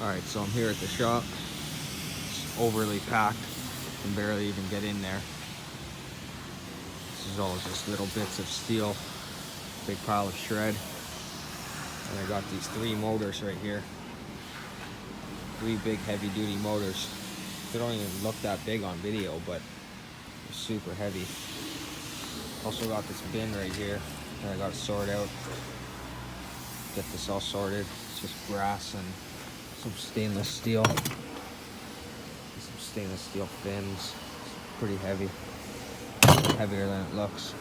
Alright, so I'm here at the shop. It's overly packed. Can barely even get in there. This is all just little bits of steel. Big pile of shred. And I got these 3 motors right here. 3 big heavy duty motors. They don't even look that big on video, but they're super heavy. Also got this bin right here that I gotta sort out. Get this all sorted. It's just brass and some stainless steel. Some stainless steel fins. It's pretty heavy. Heavier than it looks.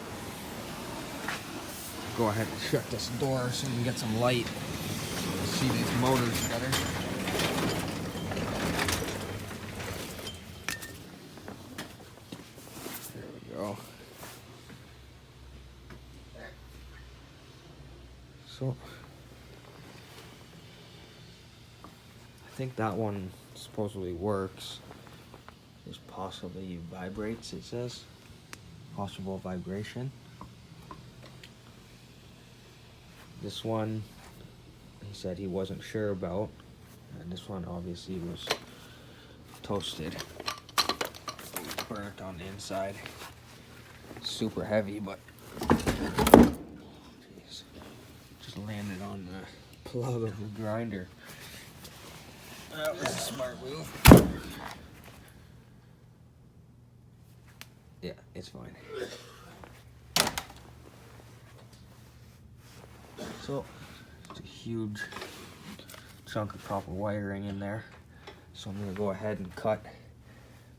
Go ahead and shut this door so we can get some light. See these motors better. There we go. So I think that one supposedly works. Just possibly vibrates, it says. Possible vibration. This one, he said he wasn't sure about. And this one obviously was toasted. Burnt on the inside. Super heavy, but geez, just landed on the plug of the grinder. That was a smart move. Yeah, it's fine. So, it's a huge chunk of copper wiring in there. So I'm gonna go ahead and cut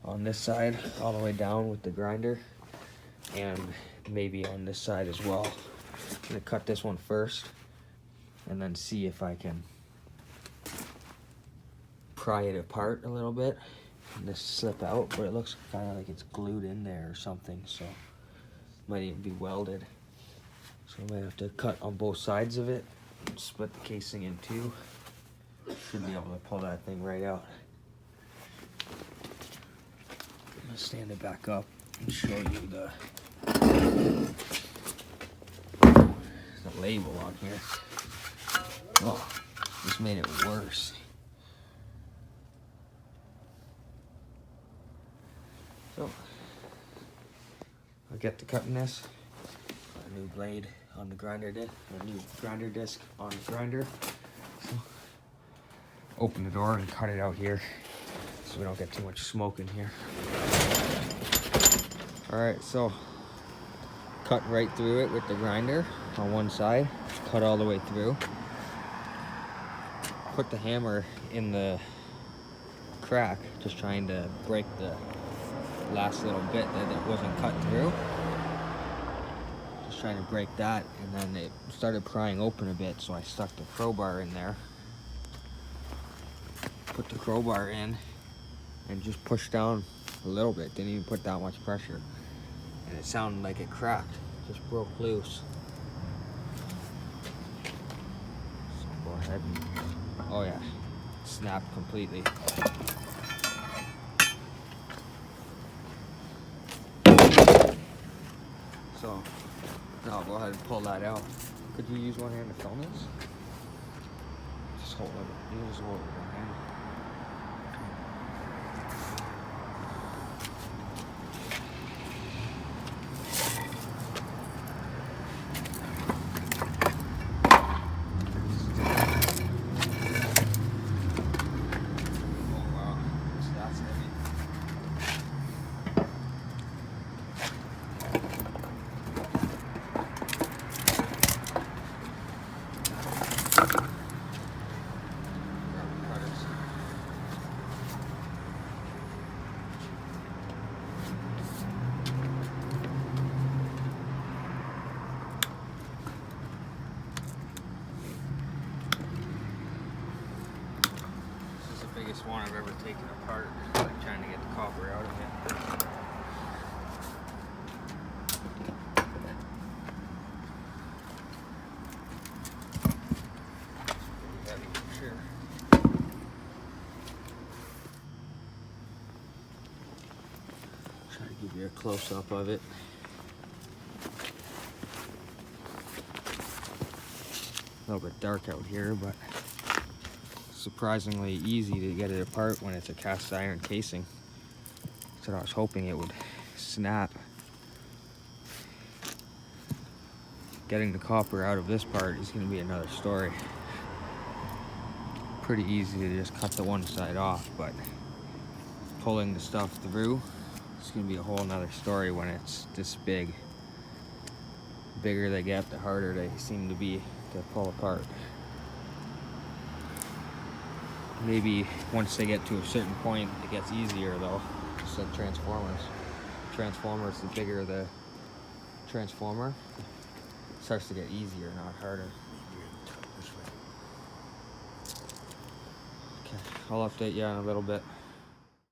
on this side all the way down with the grinder, and maybe on this side as well. I'm gonna cut this one first and then see if I can pry it apart a little bit and this slip out, but it looks kind of like it's glued in there or something, so it might even be welded. So I might have to cut on both sides of it and split the casing in 2. Should be able to pull that thing right out. I'm gonna stand it back up and show you the label on here. Oh, this made it worse. So, I'll get to cutting this. A new blade on the grinder disc, a new grinder disc on the grinder. So, open the door and cut it out here so we don't get too much smoke in here. Alright, so cut right through it with the grinder on one side, cut all the way through. Put the hammer in the crack, just trying to break the last little bit that wasn't cut through. Just trying to break that, and then it started prying open a bit, so I stuck the crowbar in there. Put the crowbar in and just pushed down a little bit, didn't even put that much pressure. And it sounded like it cracked, just broke loose. So go ahead and, oh yeah, snapped completely. So, now I'll go ahead and pull that out. Could you use one hand to film this? Just hold it. You just hold it with one hand. Oh wow, that's heavy. Biggest one I've ever taken apart, like trying to get the copper out of it. Pretty heavy for sure. Try to give you a close-up of it. A little bit dark out here, but surprisingly easy to get it apart when it's a cast iron casing. So I was hoping it would snap. Getting the copper out of this part is going to be another story. Pretty easy to just cut the one side off, but pulling the stuff through, it's going to be a whole nother story when it's this big. The bigger they get, the harder they seem to be to pull apart. Maybe once they get to a certain point, it gets easier though. Just like transformers. Transformers, the bigger the transformer, it starts to get easier, not harder. Okay, I'll update you in a little bit.